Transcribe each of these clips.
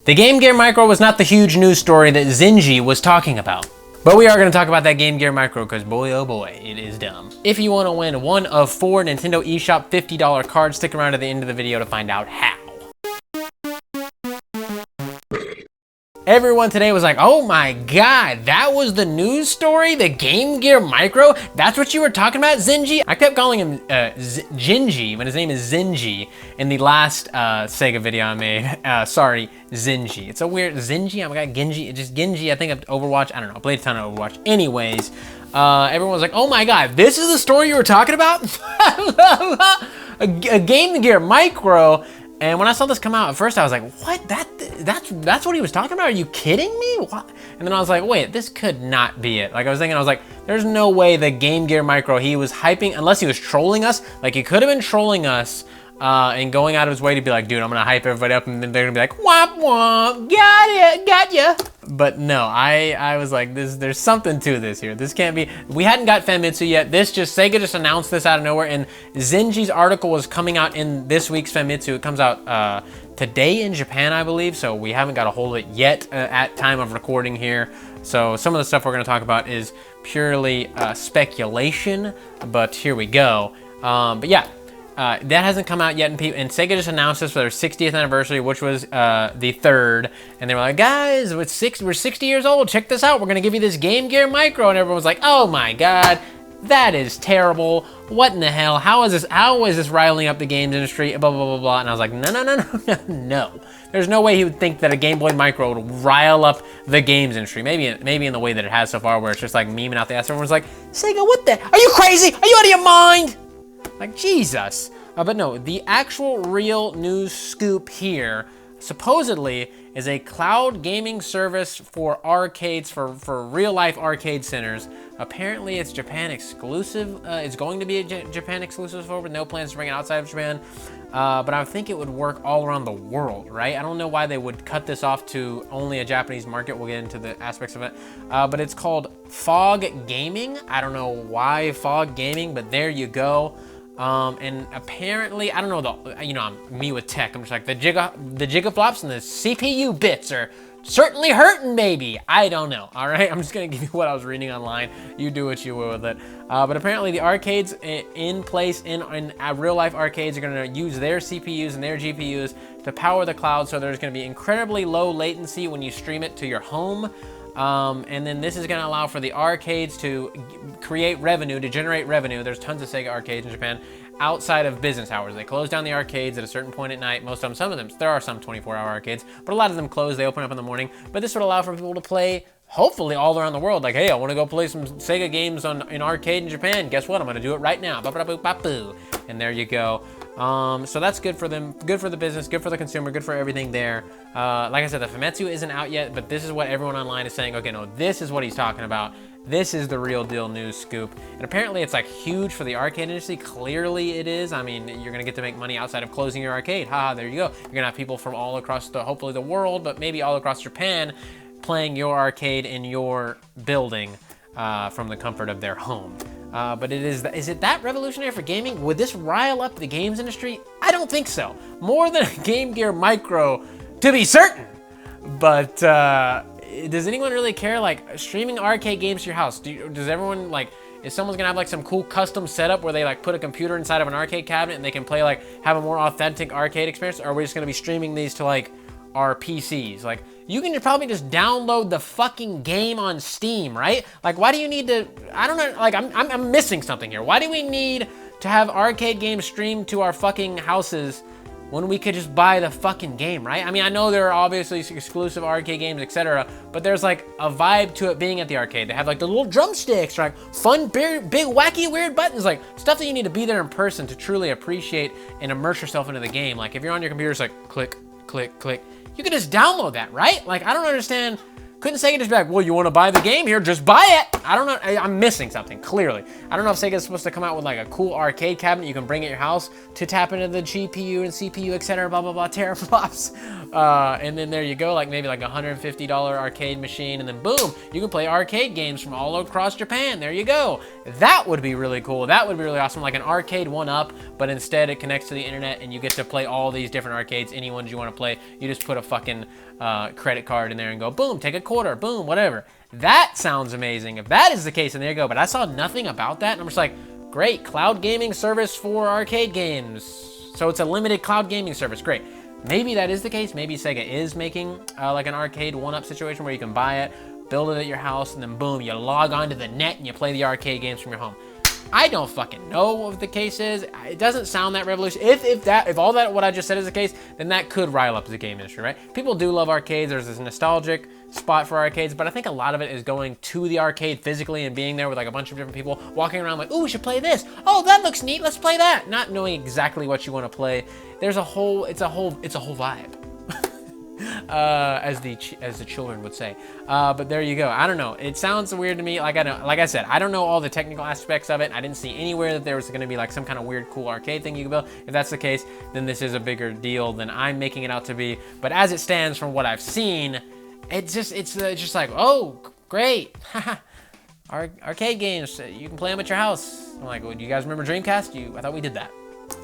The Game Gear Micro was not the huge news story that Zenji was talking about. But we are going to talk about that Game Gear Micro because boy oh boy, it is dumb. If you want to win one of 4 Nintendo eShop $50 cards, stick around to the end of the video to find out how. Everyone today was like, oh my god, that was the news story? The Game Gear Micro? That's what you were talking about, Zenji? I kept calling him Genji when his name is Zenji in the last Sega video I made. Sorry, Zenji. It's a weird, Zenji? I got Genji, just Genji, I think of Overwatch. I don't know, I played a ton of Overwatch. Anyways, everyone was like, oh my god, this is the story you were talking about? a Game Gear Micro? And when I saw this come out, at first I was like, what? That's what he was talking about? Are you kidding me? What? And then I was like, wait, this could not be it. Like I was thinking, I was like, there's no way the Game Gear Micro he was hyping, unless he was trolling us. Like he could have been trolling us and going out of his way to be like, dude, I'm gonna hype everybody up, and then they're gonna be like, womp womp, got it, got ya. But no, I was like, there's something to this here. This can't be, we hadn't got Famitsu yet. Sega just announced this out of nowhere, and Zenji's article was coming out in this week's Famitsu. It comes out today in Japan, I believe, so we haven't got a hold of it yet at time of recording here. So some of the stuff we're gonna talk about is purely speculation, but here we go. But yeah. That hasn't come out yet, and Sega just announced this for their 60th anniversary, which was the 3rd, and they were like, guys, we're 60 years old, check this out, we're gonna give you this Game Gear Micro, and everyone was like, oh my god, that is terrible, what in the hell, how is this riling up the games industry, blah, blah, blah, blah, and I was like, no. There's no way he would think that a Game Boy Micro would rile up the games industry, maybe in the way that it has so far, where it's just like memeing out the ass, everyone's like, Sega, what the, are you crazy, are you out of your mind? Like, Jesus. But no, the actual real news scoop here, supposedly, is a cloud gaming service for arcades, for real-life arcade centers. Apparently, it's Japan exclusive. It's going to be a Japan exclusive for, with no plans to bring it outside of Japan. But I think it would work all around the world, right? I don't know why they would cut this off to only a Japanese market. We'll get into the aspects of it. But it's called Fog Gaming. I don't know why Fog Gaming, but there you go. And apparently, I don't know, I'm me with tech. I'm just like, the gigaflops and the CPU bits are certainly hurting, maybe. I don't know, all right? I'm just gonna give you what I was reading online. You do what you will with it. But apparently the arcades in place in real life arcades are gonna use their CPUs and their GPUs to power the cloud, so there's gonna be incredibly low latency when you stream it to your home. And then this is gonna allow for the arcades to create revenue, to generate revenue. There's tons of Sega arcades in Japan outside of business hours. They close down the arcades at a certain point at night. Most of them, some of them, there are some 24-hour arcades, but a lot of them close, they open up in the morning. But this would allow for people to play, hopefully all around the world. Like, hey, I wanna go play some Sega games in arcade in Japan. Guess what, I'm gonna do it right now. Ba-ba-da-boo-ba-boo. And there you go. So that's good for them, good for the business, good for the consumer, good for everything there. Like I said, the Famitsu isn't out yet, but this is what everyone online is saying. Okay, no, this is what he's talking about. This is the real deal news scoop. And apparently it's like huge for the arcade industry. Clearly it is. I mean, you're gonna get to make money outside of closing your arcade. Haha, there you go. You're gonna have people from all across hopefully the world, but maybe all across Japan playing your arcade in your building from the comfort of their home. But is it that revolutionary for gaming? Would this rile up the games industry? I don't think so. More than a Game Gear Micro, to be certain. But does anyone really care? Like, streaming arcade games to your house, does everyone, like, if someone's gonna have like some cool custom setup where they like put a computer inside of an arcade cabinet and they can play, like, have a more authentic arcade experience, or are we just gonna be streaming these to like our PCs? Like, you can probably just download the fucking game on Steam, right? Like, why do you need to, I don't know, like, I'm missing something here. Why do we need to have arcade games streamed to our fucking houses when we could just buy the fucking game, right? I mean, I know there are obviously exclusive arcade games, etc., but there's like a vibe to it being at the arcade. They have like the little drumsticks, or like fun, big, wacky, weird buttons, like stuff that you need to be there in person to truly appreciate and immerse yourself into the game. Like if you're on your computer, it's like click, click, click. You can just download that, right? Like, I don't understand Couldn't Sega just be like, well, you want to buy the game here, just buy it? I don't know, I'm missing something, clearly. I don't know if Sega's supposed to come out with like a cool arcade cabinet you can bring at your house to tap into the GPU and CPU, etc., blah, blah, blah, teraflops. And then there you go, like maybe like a $150 arcade machine, and then boom, you can play arcade games from all across Japan. There you go. That would be really cool. That would be really awesome, like an arcade 1-up, but instead it connects to the internet and you get to play all these different arcades, any ones you want to play. You just put a fucking credit card in there and go, boom, take a quarter, boom, whatever. That sounds amazing. If that is the case, then there you go. But I saw nothing about that, and I'm just like, great, cloud gaming service for arcade games. So it's a limited cloud gaming service, great. Maybe that is the case. Maybe Sega is making like an arcade 1-up situation where you can buy it, build it at your house, and then boom, you log onto the net and you play the arcade games from your home. I don't fucking know what the case is. It doesn't sound that revolutionary. If all that what I just said is the case, then that could rile up the game industry, right? People do love arcades. There's this nostalgic spot for arcades, but I think a lot of it is going to the arcade physically and being there with like a bunch of different people walking around like, oh, we should play this. Oh, that looks neat. Let's play that. Not knowing exactly what you want to play. It's a whole vibe. As the children would say. But there you go. I don't know. It sounds weird to me. Like I said, I don't know all the technical aspects of it. I didn't see anywhere that there was going to be like some kind of weird, cool arcade thing you could build. If that's the case, then this is a bigger deal than I'm making it out to be. But as it stands, from what I've seen, it's just like, oh, great. Arcade games. You can play them at your house. I'm like, well, do you guys remember Dreamcast? I thought we did that.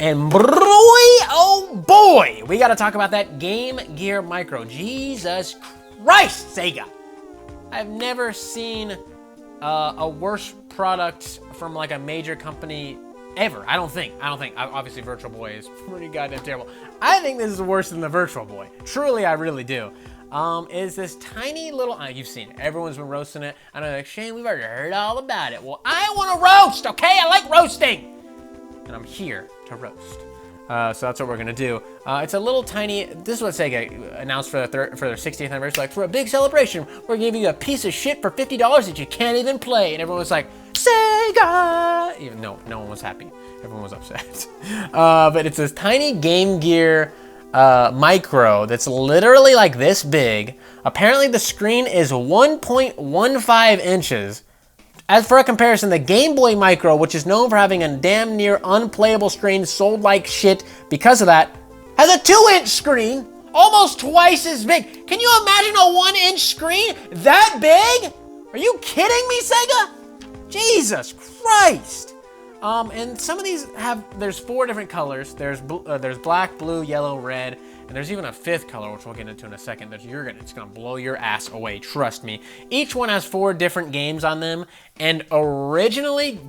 And boy, oh boy, we got to talk about that Game Gear Micro. Jesus Christ, Sega. I've never seen a worse product from like a major company ever. I don't think. Obviously, Virtual Boy is pretty goddamn terrible. I think this is worse than the Virtual Boy. Truly, I really do. Is this tiny little, you've seen it. Everyone's been roasting it. I know, like, Shane, we've already heard all about it. Well, I want to roast, okay? I like roasting. And I'm here to roast. So that's what we're gonna do. It's a little tiny, this is what Sega announced for their 60th anniversary, like, for a big celebration, we're giving you a piece of shit for $50 that you can't even play. And everyone was like, Sega! Even no one was happy. Everyone was upset. But it's this tiny Game Gear Micro that's literally like this big. Apparently the screen is 1.15 inches. As for a comparison, the Game Boy Micro, which is known for having a damn near unplayable screen sold like shit because of that, has a 2-inch screen, almost twice as big. Can you imagine a 1-inch screen that big? Are you kidding me, Sega? Jesus Christ. And some of these there's 4 different colors. There's black, blue, yellow, red, and there's even a 5th color, which we'll get into in a second, that it's gonna blow your ass away, trust me. Each one has 4 different games on them, and originally,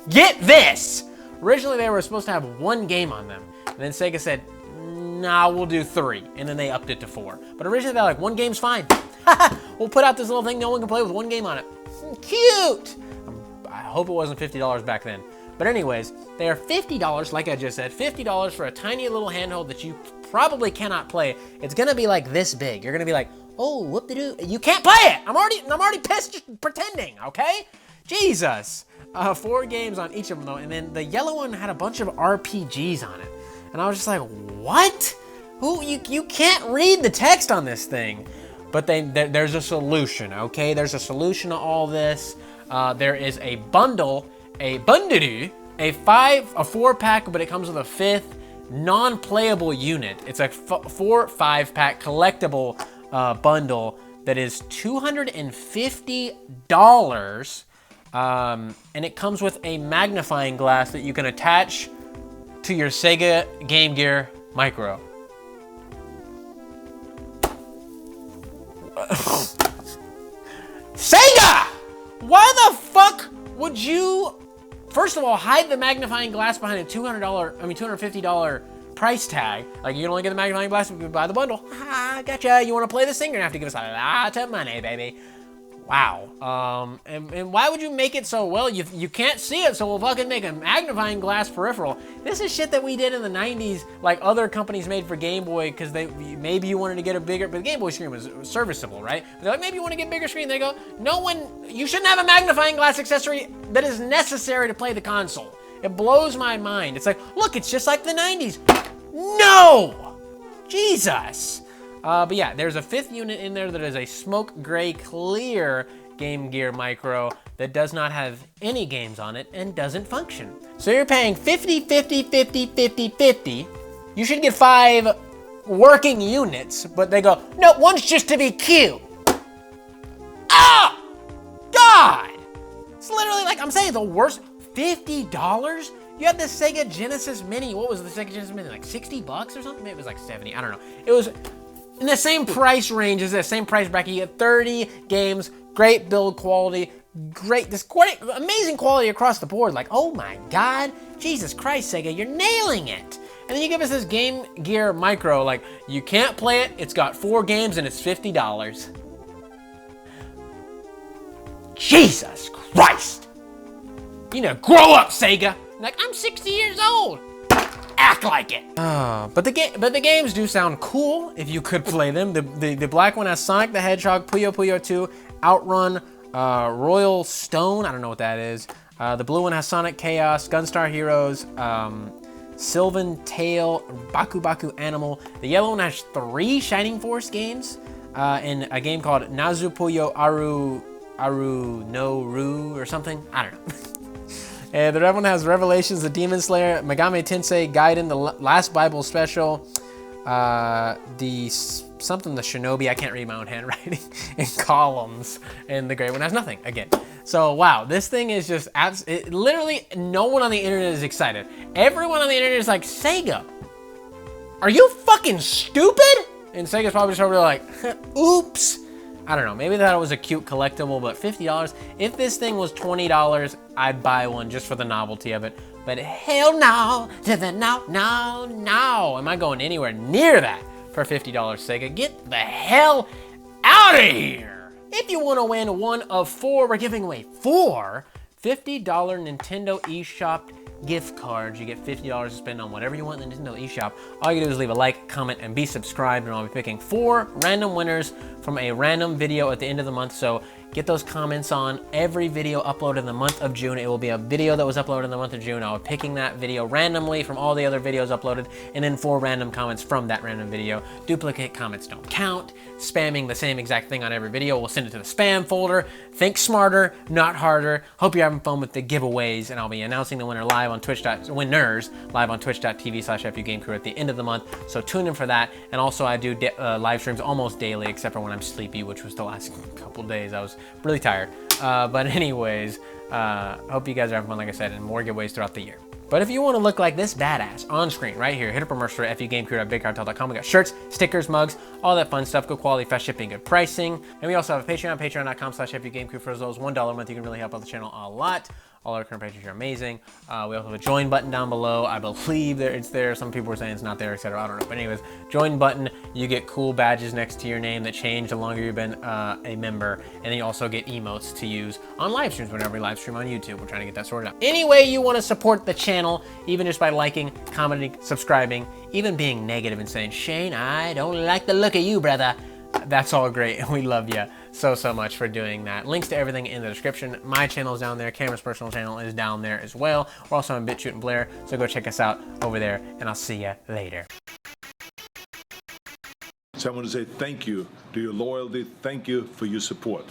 get this! Originally they were supposed to have 1 game on them, and then Sega said, nah, we'll do 3, and then they upped it to 4. But originally they're like, 1 game's fine. We'll put out this little thing no one can play with 1 game on it. Cute! I hope it wasn't $50 back then. But anyways, they are $50, like I just said, $50 for a tiny little handheld that you probably cannot play. It's gonna be like this big. You're gonna be like, oh, whoop-de-doo. You can't play it! I'm already pissed just pretending, okay? Jesus. 4 games on each of them though, and then the yellow one had a bunch of RPGs on it. And I was just like, what? You can't read the text on this thing. But there's a solution, okay? There's a solution to all this. There is a bundle, a 4-pack, but it comes with a 5th non-playable unit. It's a 4 5-pack collectible bundle that is $250, and it comes with a magnifying glass that you can attach to your Sega Game Gear Micro. Sega! Why the fuck would you, first of all, hide the magnifying glass behind a $250 price tag? Like, you can only get the magnifying glass if you buy the bundle. Ah, gotcha. You want to play this thing? You're gonna have to give us a lot of money, baby. Wow. And why would you make it so, well, you can't see it, so we'll fucking make a magnifying glass peripheral. This is shit that we did in the 90s, like other companies made for Game Boy, because maybe you wanted to get a bigger, but the Game Boy screen was serviceable, right? But they're like, maybe you want to get a bigger screen. They go, you shouldn't have a magnifying glass accessory that is necessary to play the console. It blows my mind. It's like, look, it's just like the 90s. No! Jesus! But yeah, there's a 5th unit in there that is a smoke gray clear Game Gear Micro that does not have any games on it and doesn't function. So you're paying 50, 50, 50, 50, 50. You should get 5 working units, but they go, no, one's just to be cute. Ah! God! It's literally like, I'm saying, the worst. $50? You had the Sega Genesis Mini. What was the Sega Genesis Mini? Like 60 bucks or something? Maybe it was like 70. I don't know. It was in the same price range as the same price bracket. You get 30 games, great build quality, amazing quality across the board. Like, oh my God, Jesus Christ, Sega, you're nailing it. And then you give us this Game Gear Micro, like, you can't play it, it's got 4 games, and it's $50. Jesus Christ! You know, grow up, Sega! Like, I'm 60 years old! Act like it! But the games do sound cool if you could play them. The black one has Sonic the Hedgehog, Puyo Puyo 2, Outrun, Royal Stone, I don't know what that is. The blue one has Sonic Chaos, Gunstar Heroes, Sylvan Tale, Baku Baku Animal. The yellow one has 3 Shining Force games, and a game called Nazu Puyo Aru no Ru or something. I don't know. And the red one has Revelations, the Demon Slayer, Megami Tensei Gaiden, the Last Bible Special, the Shinobi, I can't read my own handwriting, and Columns, and the gray one has nothing, again. So, wow, this thing is just, literally, no one on the internet is excited. Everyone on the internet is like, Sega, are you fucking stupid? And Sega's probably just over there like, oops. I don't know, maybe that was a cute collectible, but $50, if this thing was $20, I'd buy one just for the novelty of it. But hell no, to the no. Am I going anywhere near that for $50, Sega? Get the hell out of here. If you wanna win one of 4, we're giving away 4 $50 Nintendo eShop gift cards. You get $50 to spend on whatever you want in the Nintendo eShop. All you do is leave a like, comment, and be subscribed, and I'll be picking 4 random winners from a random video at the end of the month. So get those comments on every video uploaded in the month of June. It will be a video that was uploaded in the month of June. I'll be picking that video randomly from all the other videos uploaded, and then 4 random comments from that random video. Duplicate comments don't count. Spamming the same exact thing on every video, we'll send it to the spam folder. Think smarter, not harder. Hope you're having fun with the giveaways, and I'll be announcing the winner live on winners live on twitch.tv/FUGameCrew at the end of the month. So tune in for that. And also I do live streams almost daily, except for when I'm sleepy, which was the last couple days. I was really tired. But anyways, hope you guys are having fun, like I said, and more giveaways throughout the year. But if you want to look like this badass on screen right here, hit up our merch store at FUGameCrew.BigCartel.com. We got shirts, stickers, mugs, all that fun stuff. Good quality, fast shipping, good pricing. And we also have a Patreon, patreon.com/FUGameCrew. For as low as $1 a month, you can really help out the channel a lot. All our current patrons are amazing. We also have a join button down below. I believe it's there. Some people are saying it's not there, etc. I don't know. But anyways, join button. You get cool badges next to your name that change the longer you've been a member. And then you also get emotes to use on live streams whenever we live stream on YouTube. We're trying to get that sorted out. Any way you want to support the channel, even just by liking, commenting, subscribing, even being negative and saying, Shane, I don't like the look of you, brother. That's all great, and we love you so much for doing that. Links to everything in the description. My channel is down there. Cameron's personal channel is down there as well. We're also on BitChute and Blair, so go check us out over there, and I'll see you later. So I want to say thank you to your loyalty. Thank you for your support.